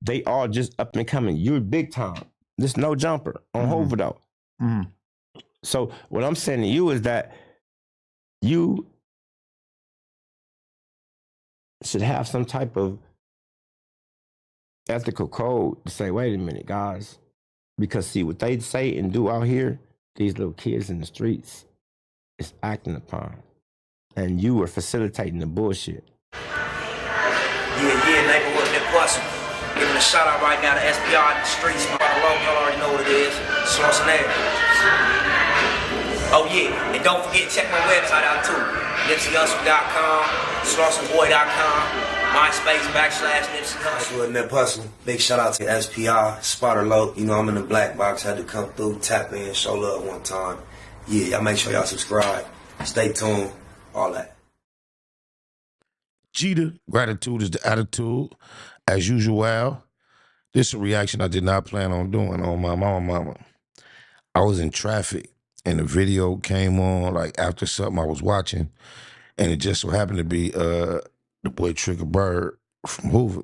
they all just up and coming. You're big time. There's no jumper on Hoover though. So what I'm saying to you is that you should have some type of ethical code to say, wait a minute, guys. Because see, what they say and do out here, these little kids in the streets, is acting upon. And you are facilitating the bullshit. Yeah, neighborhood Nip Hustle. Giving a shout out right now to SPR in the streets. Y'all already know what it is. Schwarzenegger. Oh yeah, and don't forget to check my website out too. NipseyHustle.com, SlaughterBoy.com, MySpace /Nipsey Hustle. Nip Hustle. Big shout out to SPR, Spotter Low. You know I'm in the black box. Had to come through, tap in, show love one time. Yeah, y'all make sure y'all subscribe. Stay tuned. All that. Jeter, gratitude is the attitude. As usual, this is a reaction I did not plan on doing on my mama. I was in traffic and the video came on like after something I was watching, and it just so happened to be the boy Trigger Bird from Hoover.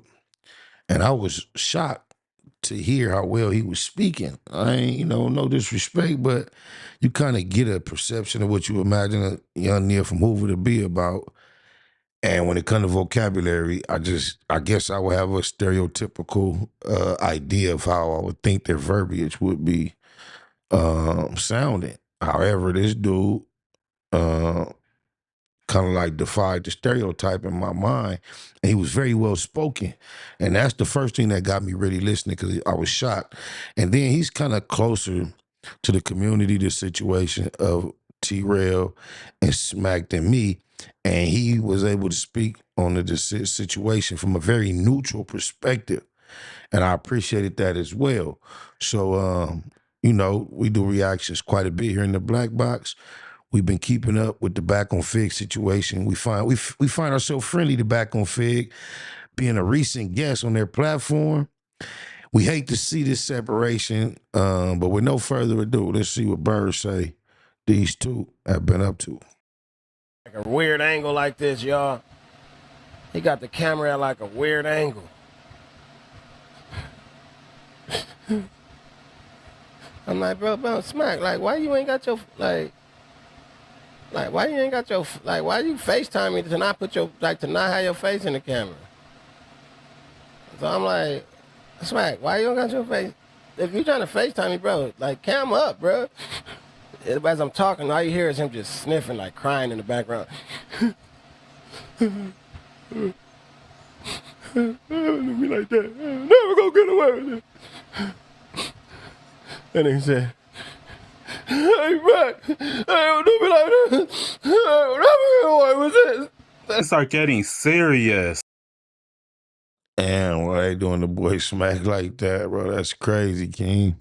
And I was shocked to hear how well he was speaking. I ain't, no disrespect, but you kind of get a perception of what you imagine a young Neil from Hoover to be about. And when it comes to vocabulary, I guess I would have a stereotypical idea of how I would think their verbiage would be sounding. However, this dude kind of like defied the stereotype in my mind, and he was very well spoken. And that's the first thing that got me really listening, because I was shocked. And then he's kind of closer to the community, the situation of T-Rail and Smac than me. And he was able to speak on the situation from a very neutral perspective. And I appreciated that as well. So, we do reactions quite a bit here in the Black Box. We've been keeping up with the Back on FIGG situation. We find ourselves friendly to Back on FIGG, being a recent guest on their platform. We hate to see this separation, but with no further ado, let's see what Bird say these two have been up to. Like a weird angle like this, y'all. He got the camera at like a weird angle. I'm like, bro, Smac, like, why you ain't got your, why you ain't got your, why you FaceTime me to not put your, to not have your face in the camera? So I'm like, Smac, why you don't got your face? If you trying to FaceTime me, bro, cam up, bro. As I'm talking, all you hear is him just sniffing, crying in the background. Be like that. I'm never gonna get away with it. And he said, hey, Mac, don't be like this. I'll never get away with this. They start getting serious. And why they doing the boy Smac like that, bro? That's crazy, King.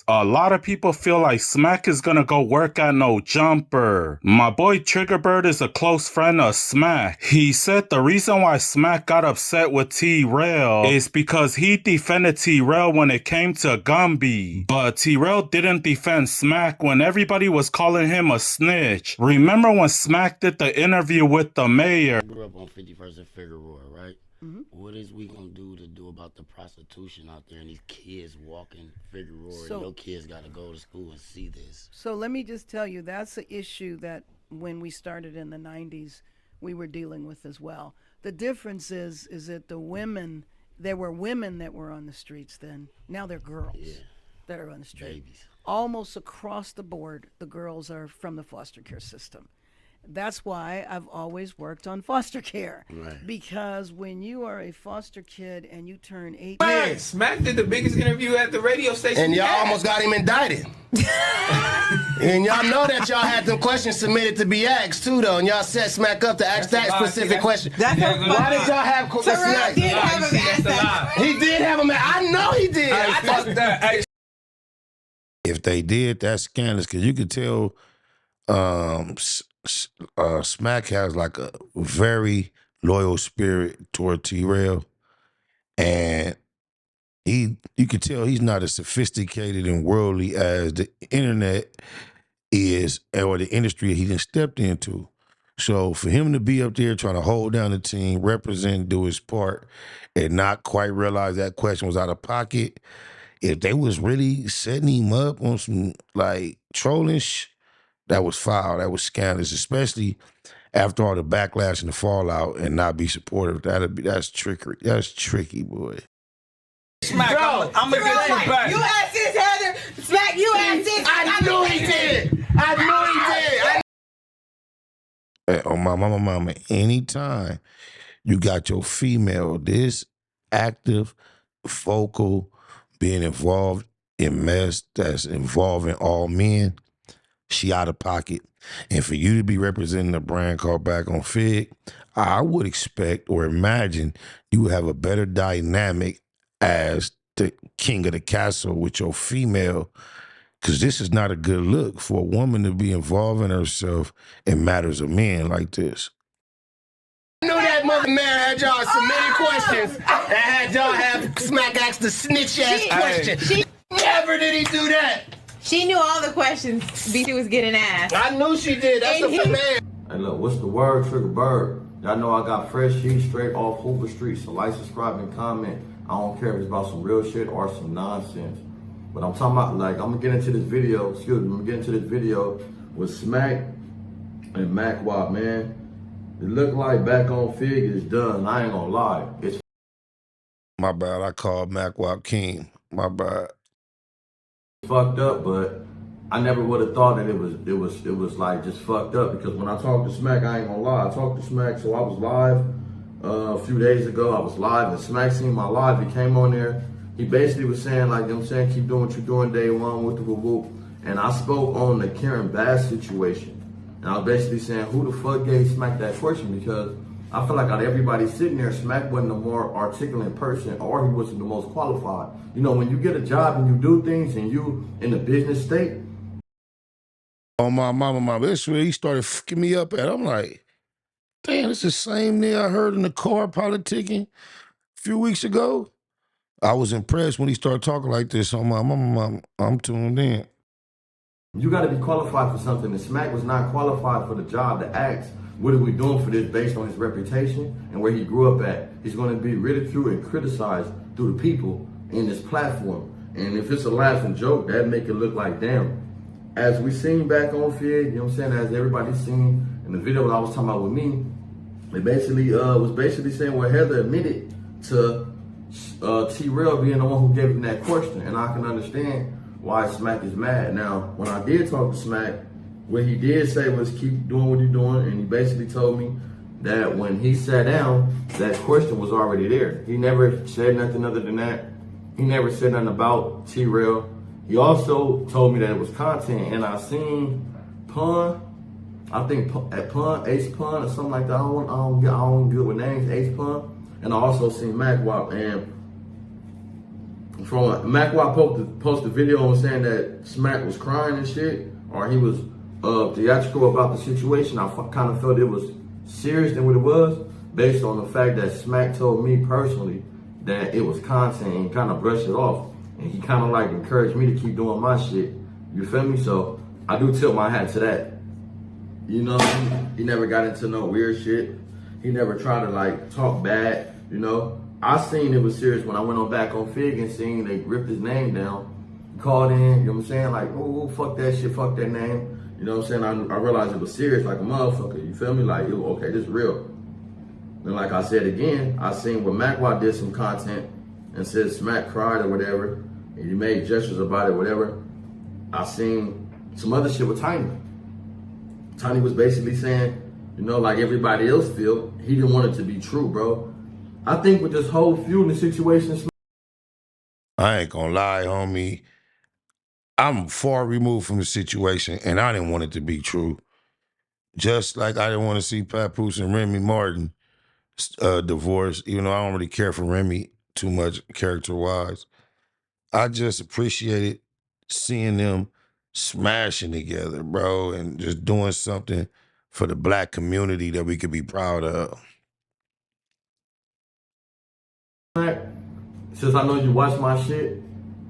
A lot of people feel like Smac is gonna go work at No Jumper. My boy Triggerbird is a close friend of Smac. He said the reason why Smac got upset with T-Rail is because he defended T-Rail when it came to Gumby. But T-Rail didn't defend Smac when everybody was calling him a snitch. Remember when Smac did the interview with the mayor? I grew up on 51st and Figueroa, right? Mm-hmm. What is we gonna do about the prostitution out there and these kids walking Figueroa? So, your kids gotta go to school and see this. So let me just tell you, that's an issue that when we started in the 90s, we were dealing with as well. The difference is that the women, there were women that were on the streets then. Now they're girls that are on the street. Babies. Almost across the board, the girls are from the foster care system. That's why I've always worked on foster care. Right. Because when you are a foster kid and you turn 18... Man, Smac did the biggest interview at the radio station. And y'all almost got him indicted. And y'all know that y'all had them questions submitted to be asked too, though. And y'all set Smac up to ask that specific question. Why did y'all have Smac? Did have him ask He did have him. I know he did. If they did, that's scandalous, because you could tell Smac has like a very loyal spirit toward T-Rail, and you could tell he's not as sophisticated and worldly as the internet is, or the industry he done stepped into. So for him to be up there trying to hold down the team, represent, do his part, and not quite realize that question was out of pocket, if they was really setting him up on some like trolling, that was foul. That was scandalous, especially after all the backlash and the fallout, and not be supportive. That's trickery. That's tricky, boy. Smac, I'm gonna get you back. You asked this, Heather. Smac, you asked this. I knew he did. I knew he did. On my mama, anytime you got your female this active, vocal, being involved in mess that's involving all men, she out of pocket. And for you to be representing a brand called Back on FIGG, I would expect or imagine you would have a better dynamic as the king of the castle with your female, because this is not a good look for a woman to be involving herself in matters of men like this. I knew that mother man had y'all submitting questions and had y'all have Smac ask the snitch-ass question. Never did he do that. She knew all the questions BT was getting asked. I knew she did. That's And a man. Hey, look, what's the word, Trigger Bird? Y'all know I got fresh heat straight off Hoover Street, so like, subscribe, and comment. I don't care if it's about some real shit or some nonsense. But I'm talking about, like, I'm gonna get into this video, I'm gonna get into this video with Smac and Mac Wop, man. It look like Back on FIGG is done, I ain't gonna lie. It's My bad, I called Mac Wop King. My bad. fucked up, but I never would have thought that it was like just fucked up, because when I talked to Smac, I ain't gonna lie, I talked to Smac, so I was live a few days ago, I was live, and Smac seen my live, he came on there, he basically was saying, like, you know what I'm saying, keep doing what you're doing day one with the whoop. And I spoke on the Karen Bass situation, and I was basically saying, who the fuck gave Smac that question, because I feel like out of everybody sitting there, Smac wasn't the more articulate person, or he wasn't the most qualified. You know, when you get a job and you do things and you in the business state. On my mama, this where he started fucking me up at. I'm like, damn, it's the same nigga I heard in the car politicking a few weeks ago. I was impressed when he started talking like this. On my mama, I'm tuned in. You got to be qualified for something, and Smac was not qualified for the job to ask, what are we doing for this based on his reputation and where he grew up at? He's going to be ridiculed and criticized through the people in this platform. And if it's a laughing joke, that make it look like, damn. As we seen Back on FIGG, you know what I'm saying, as everybody's seen in the video that I was talking about with me, it basically was basically saying, well, Heather admitted to T-Rail being the one who gave him that question. And I can understand why Smac is mad. Now, when I did talk to Smac, what he did say was keep doing what you're doing, and he basically told me that when he sat down, that question was already there. He never said nothing other than that. He never said nothing about T-Rail. He also told me that it was content, and I seen Pun, I think at Pun, Ace Pun or something like that. I don't good with names, Ace Pun, and I also seen Mac Wop, and from Mac Wop posted a video on saying that Smac was crying and shit, or he was theatrical about the situation. I kind of felt it was serious than what it was, based on the fact that Smac told me personally that it was content and kind of brushed it off. And he kind of like encouraged me to keep doing my shit. You feel me? So I do tilt my hat to that. You know, he never got into no weird shit. He never tried to like talk bad, you know. I seen it was serious when I went on Back on FIGG and seen they ripped his name down. Called in, you know what I'm saying? Like, oh, fuck that shit, fuck that name. You know what I'm saying? I realized it was serious like a motherfucker. You feel me? Like, okay, this is real. And like I said again, I seen when Mac Wop did some content and said Smac cried or whatever, and he made gestures about it, whatever. I seen some other shit with Tiny. Tiny was basically saying, you know, like everybody else feel, he didn't want it to be true, bro. I think with this whole feuding situation, I ain't gonna lie, homie. I'm far removed from the situation, and I didn't want it to be true. Just like I didn't want to see Papoose and Remy Martin divorce. Even though I don't really care for Remy too much character-wise. I just appreciated seeing them smashing together, bro, and just doing something for the black community that we could be proud of. Since I know you watch my shit,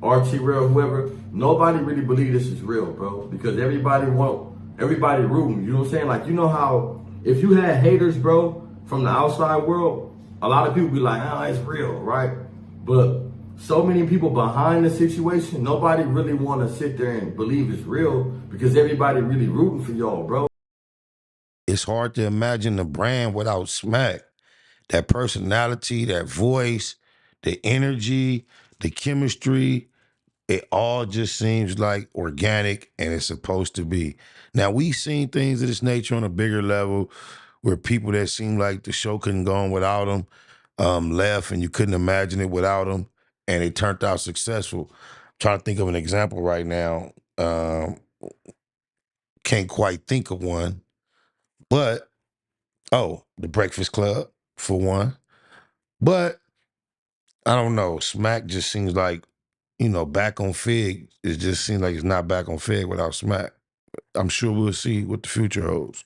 RT-Real, whoever, nobody really believe this is real, bro. Because everybody rooting, you know what I'm saying? Like, you know how if you had haters, bro, from the outside world, a lot of people be like, oh, it's real, right? But so many people behind the situation, nobody really want to sit there and believe it's real because everybody really rooting for y'all, bro. It's hard to imagine the brand without Smac. That personality, that voice, the energy, the chemistry, it all just seems like organic and it's supposed to be. Now, we've seen things of this nature on a bigger level where people that seemed like the show couldn't go on without them left and you couldn't imagine it without them, and it turned out successful. I'm trying to think of an example right now. Can't quite think of one, but, The Breakfast Club, for one. But I don't know. Smac just seems like, back on FIGG, it just seems like it's not back on FIGG without Smac. I'm sure we'll see what the future holds.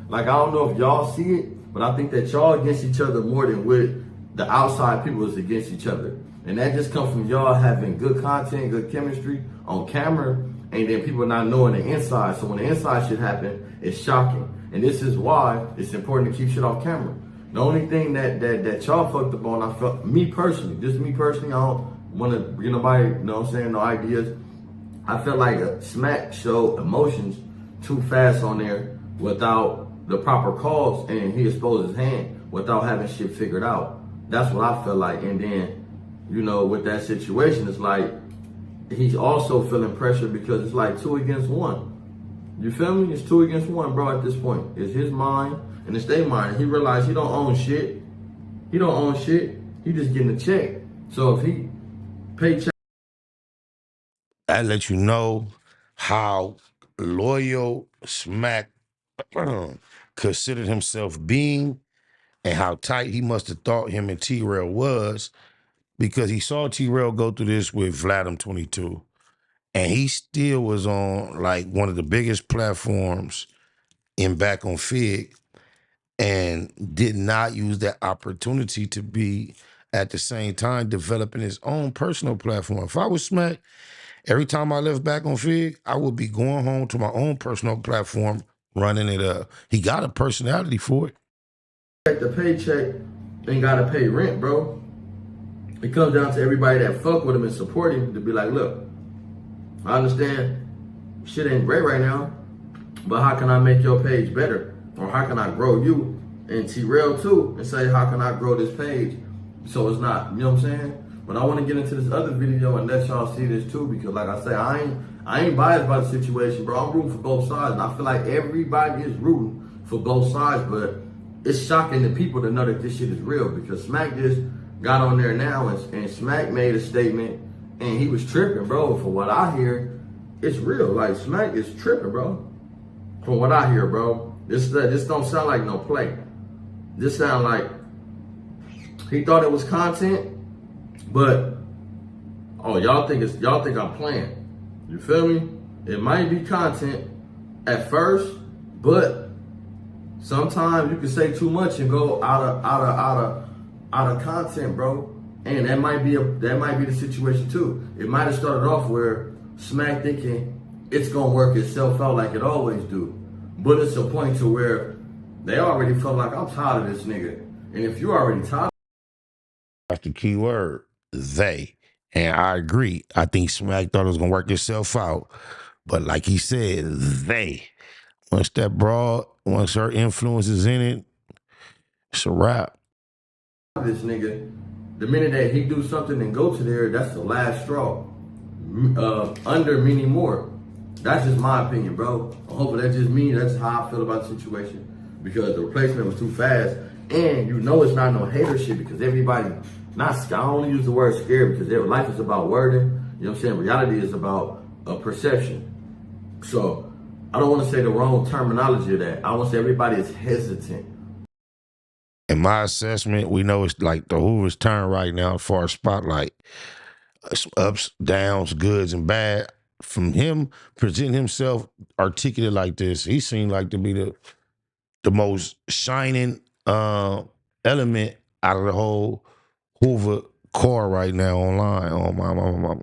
Like, I don't know if y'all see it, but I think that y'all against each other more than with the outside people is against each other. And that just comes from y'all having good content, good chemistry on camera, and then people not knowing the inside. So when the inside shit happen, it's shocking. And this is why it's important to keep shit off camera. The only thing that y'all fucked up on, I felt, me personally, I don't want to bring nobody, you know what I'm saying, no ideas. I felt like Smac showed emotions too fast on there without the proper cause, and he exposed his hand without having shit figured out. That's what I feel like. And then, with that situation, it's like he's also feeling pressure because it's like 2 against 1. You feel me? It's 2 against 1, bro, at this point. It's his mind and it's their mind. He realized he don't own shit. He don't own shit. He just getting a check. So if he pay check, That lets you know how loyal Smac considered himself being and how tight he must have thought him and T-Rail was, because he saw T-Rail go through this with Vladim 22. And he still was on like one of the biggest platforms back on FIGG and did not use that opportunity to be at the same time developing his own personal platform. If I was Smac, every time I left back on FIGG, I would be going home to my own personal platform, running it up. He got a personality for it. the paycheck ain't gotta pay rent, bro. It comes down to everybody that fuck with him and support him to be like, look, I understand shit ain't great right now, but how can I make your page better? Or how can I grow you and T-Rail too, and say, how can I grow this page so it's not, you know what I'm saying? But I want to get into this other video and let y'all see this too, because like I say, I ain't biased by the situation, bro. I'm rooting for both sides, and I feel like everybody is rooting for both sides, but it's shocking to people to know that this shit is real, because Smac just got on there now and Smac made a statement and he was tripping, bro. For what I hear, it's real. Like, Smac is tripping, bro. From what I hear, bro. This don't sound like no play. This sound like he thought it was content, but y'all think I'm playing. You feel me? It might be content at first, but sometimes you can say too much and go out of content, bro. And that might be the situation too. It might have started off where Smac thinking it's gonna work itself out like it always do. But it's a point to where they already felt like, I'm tired of this nigga. And if you already tired, That's the key word, they. And I agree. I think Smac thought it was gonna work itself out. But like he said, they. Once her influence is in it, it's a wrap. this nigga, the minute that he do something and go to there, that's the last straw. Under meaning more. That's just my opinion, bro. Hopefully that's just me. That's how I feel about the situation. Because the replacement was too fast. And it's not no hater shit, because everybody, I only use the word scared because their life is about wording. You know what I'm saying? Reality is about a perception. So I don't want to say the wrong terminology of that. I want to say everybody is hesitant. In my assessment, we know it's like the Hoover's turn right now as far as spotlight. Ups, downs, goods, and bad. From him presenting himself articulate like this, he seemed like to be the most shining element out of the whole Hoover core right now online. Oh my.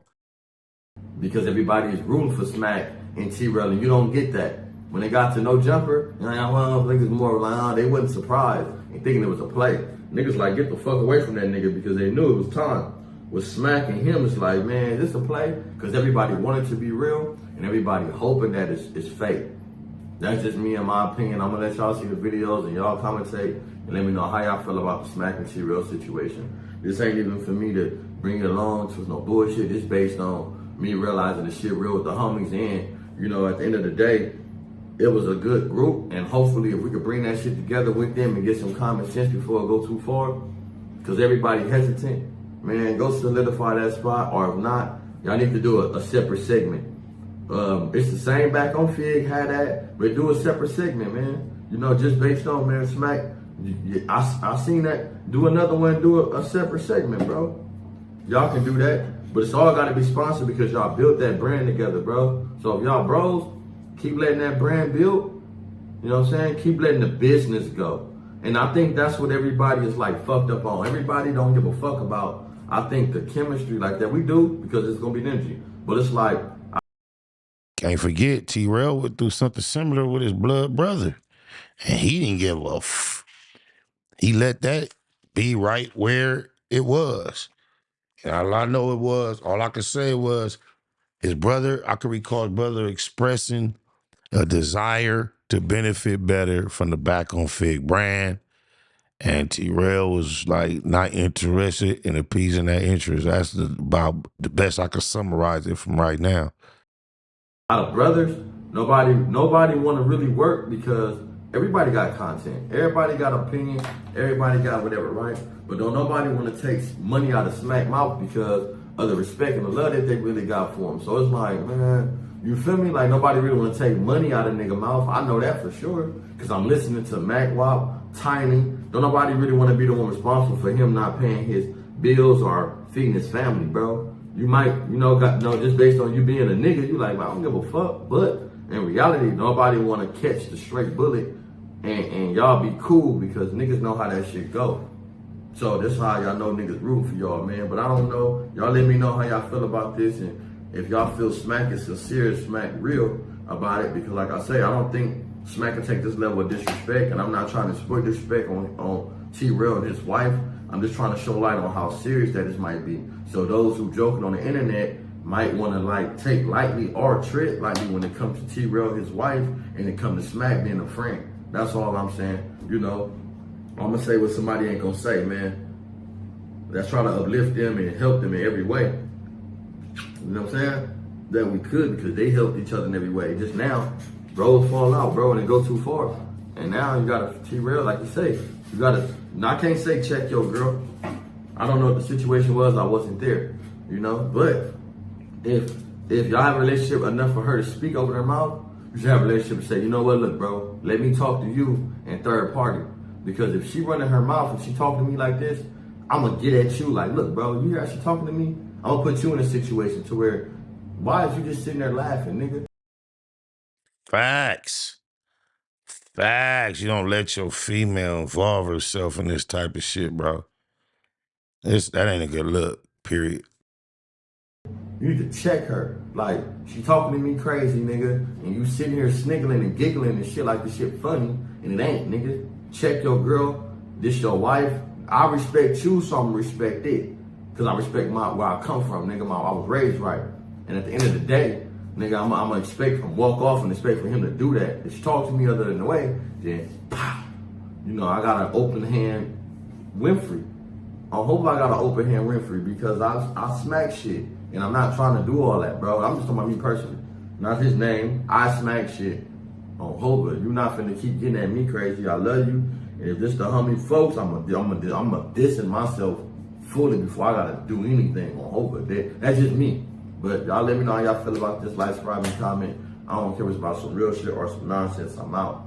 Because everybody is rooting for Smac and T-Rail, and you don't get that. When they got to No Jumper, niggas more like, they wasn't surprised and thinking it was a play. Niggas like, get the fuck away from that nigga because they knew it was time. With Smac and him, it's like, man, is this a play? Because everybody wanted to be real and everybody hoping that it's fake. That's just me and my opinion. I'm gonna let y'all see the videos and y'all commentate and let me know how y'all feel about the Smac and T-Real situation. This ain't even for me to bring it along to no bullshit. It's based on me realizing the shit real with the homies and, you know, at the end of the day, it was a good group, and hopefully if we could bring that shit together with them and get some common sense before it go too far, because everybody hesitant, man, go solidify that spot, or if not, y'all need to do a separate segment. It's the same back on FIGG, had that, but do a separate segment, man. You know, just based on, man, Smac, I seen that, do another one, do a separate segment, bro. Y'all can do that, but it's all gotta be sponsored because y'all built that brand together, bro. So if y'all bros, keep letting that brand build, you know what I'm saying? Keep letting the business go. And I think that's what everybody is like fucked up on. Everybody don't give a fuck about, I think, the chemistry like that. We do because it's gonna be energy. But it's like, can't forget, T-Rail went through something similar with his blood brother. And he didn't give a he let that be right where it was. And all I know it was, all I could say was his brother, I could recall his brother expressing a desire to benefit better from the back on FIGG brand. And T-Rail was like not interested in appeasing that interest. That's about the best I could summarize it from right now. A lot of brothers, nobody want to really work because everybody got content. Everybody got opinion. Everybody got whatever, right? But don't nobody want to take money out of Smac mouth because of the respect and the love that they really got for him. So it's like, man, you feel me? Like nobody really want to take money out of nigga mouth. I know that for sure because I'm listening to Mac Wop, Tiny. Don't nobody really want to be the one responsible for him not paying his bills or feeding his family, bro. You might, just based on you being a nigga, you like, I don't give a fuck. But in reality, nobody want to catch the straight bullet and y'all be cool because niggas know how that shit go. So that's how y'all know niggas root for y'all, man. But I don't know. Y'all let me know how y'all feel about this and if y'all feel Smac is sincere, Smac real about it. Because like I say, I don't think Smac can take this level of disrespect, and I'm not trying to sport disrespect on T-Real and his wife. I'm just trying to show light on how serious that this might be. So those who joking on the internet might want to like take lightly or tread lightly when it comes to T-Real, his wife, and it comes to Smac being a friend. That's all I'm saying. You know, I'm gonna say what somebody ain't gonna say, man. Let's try to uplift them and help them in every way. You know what I'm saying? That we could because they helped each other in every way. Just now, bros fall out, bro, and they go too far. And now you gotta T-Real, like you say, you gotta. Now I can't say check your girl. I don't know what the situation was. I wasn't there, you know. But if y'all have a relationship enough for her to speak over her mouth, you should have a relationship and say, you know what, look, bro, let me talk to you and third party. Because if she running her mouth and she talking to me like this, I'm gonna get at you like, look, bro, you hear how she talking to me? I'm gonna put you in a situation to where, why is you just sitting there laughing, nigga? Facts. Facts. You don't let your female involve herself in this type of shit, bro. That ain't a good look, period. You need to check her. Like, she talking to me crazy, nigga, and you sitting here sniggling and giggling and shit like this shit funny, and it ain't, nigga. Check your girl. This your wife. I respect you, so I'm gonna respect it. Because I respect where I come from, nigga. I was raised right. And at the end of the day, nigga, I'm gonna expect from walk off and expect for him to do that. If she talks to me other than the way, then pow. You know, I got an open hand Winfrey. I hope I got an open hand Winfrey because I smack shit. And I'm not trying to do all that, bro. I'm just talking about me personally. Not his name. I smack shit on Hoover. You not finna keep getting at me crazy. I love you. And if this the homie folks, I'm dissing myself fully before I gotta do anything on Hoover. That's just me. But y'all let me know how y'all feel about this. Like, subscribe, and comment. I don't care if it's about some real shit or some nonsense. I'm out.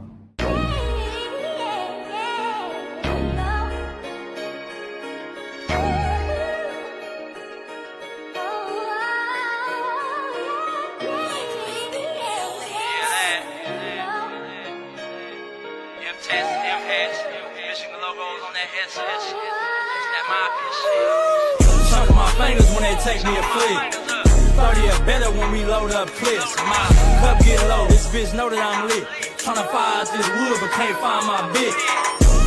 Chunk my fingers when they take me a flick. 30 or better when we load up clips. My cup get low, this bitch know that I'm lit. Tryna fire out this wood, but can't find my bitch.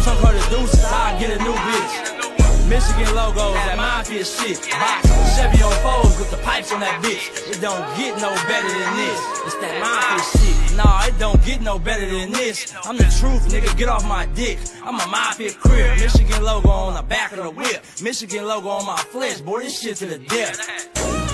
Chunk her the deuces, I get a new bitch. Michigan logos, that mafia shit. Box, Chevy on foes with the pipes on that bitch. It don't get no better than this. It's that mafia shit. Nah, it don't get no better than this. I'm the truth, nigga, get off my dick. I'm a mafia crib. Michigan logo on the back of the whip. Michigan logo on my flesh, boy, this shit to the death.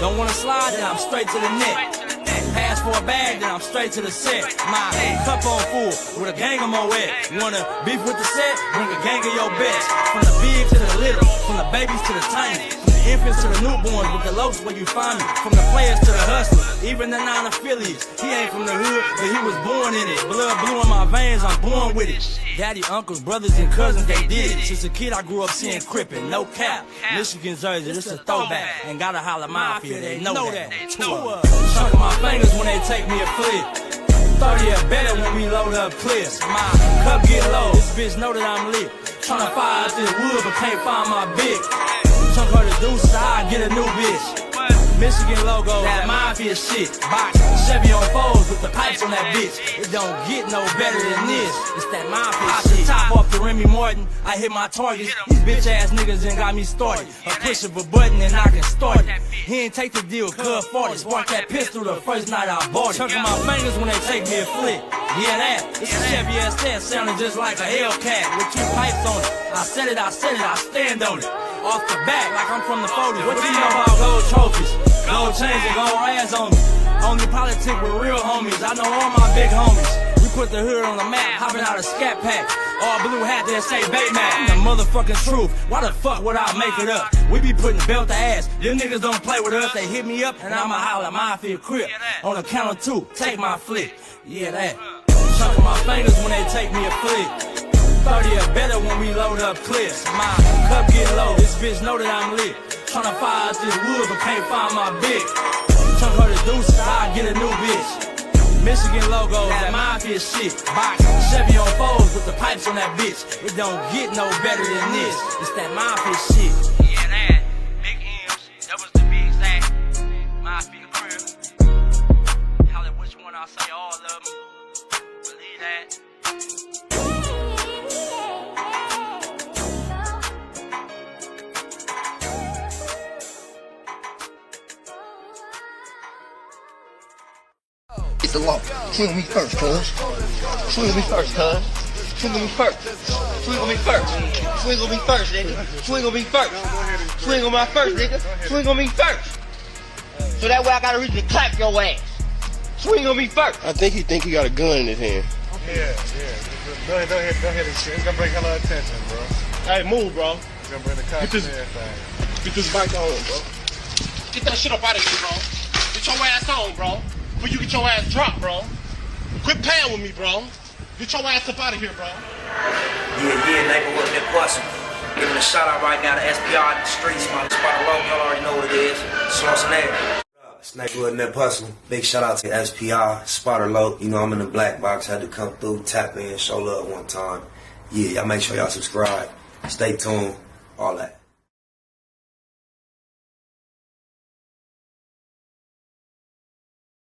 Don't wanna slide, then I'm straight to the net. Pass for a bag, then I'm straight to the set. My cup on full, with a gang of Moet. Wanna beef with the set? Bring a gang of your best. From the big to the little, from the babies to the tiny, from the infants to the newborns, with the locs where you find me. From the players to the hustlers, even the non-affiliates. He ain't from the hood, but he was born in it. Blood blue in my veins, I'm born with it. Daddy, uncles, brothers, and cousins, they did it. Since a kid, I grew up seeing Crippin', no cap. Michigan jersey, this a throwback. Ain't gotta holler mafia, they know that. Chunk of my fingers when they take me a flip. 30 or better when we load up clips. My cup get low, this bitch know that I'm lit. Tryna fire out this wood, but can't find my bitch. Chunk her the deuces, I get a new bitch. Michigan logo, that mafia shit. Box, Chevy on foes with the pipes on that bitch. It don't get no better than this. It's that mafia shit. Top off the Remy Martin, I hit my targets. These bitch ass niggas ain't got me started. A push of a button and I can start it. He ain't take the deal, cuz 40. Spark that pistol the first night I bought it. Chunking my fingers when they take me a flick. Yeah, that. It's a Chevy SS sounding just like a Hellcat with 2 pipes on it. I said it, I stand on it. Off the back like I'm from the 40s. What you know about gold trophies? Gold chains and gold rags on me. Only politic with real homies. I know all my big homies. We put the hood on the map, hopping out a scat pack. All blue hat that say Baymax. The motherfucking truth. Why the fuck would I make it up? We be putting belt to ass. Them niggas don't play with us. They hit me up and I'ma holler mafia crip. On the count of 2, take my flick. Yeah, that. Chunk of my fingers when they take me a flick. 30 or better when we load up clips. My cup get low, this bitch know that I'm lit. Tryna fire out this wood, but can't find my bitch. Chunk her the deuces, I get a new bitch. Michigan logos, that mafia shit. Box, Chevy on foes with the pipes on that bitch. It don't get no better than this. It's that mafia shit. Yeah, that. Big M's, that was to be exact. Mafia crib. Holla which one I say all of them. Believe that. Get the law. Swing on me first, cuz. Swing on me first, cuz. Swing on me first. Swing on me first. Swing on me first, nigga. Swing on me first. Swing on my first, nigga. Swing on me first. So that way I got a reason to clap your ass. Swing on me first. I think he got a gun in his hand. Yeah. Don't hit his shit. It's gonna bring a lot of attention, bro. Hey, move, bro. It's gonna bring the cops and everything. Get this bike on, bro. Get that shit up out of here, bro. Get your ass on, bro. Before you get your ass dropped, bro. Quit playing with me, bro. Get your ass up out of here, bro. Yeah, neighborhood Nip Pussy. Giving a shout out right now to SPR in the streets, my spot alone, y'all already know what it is. Sloss and air. It's neighborhood Nip Pussy. Big shout out to SPR, Spotter Low. You know I'm in the black box, had to come through, tap in, show love one time. Yeah, y'all make sure y'all subscribe. Stay tuned, all that.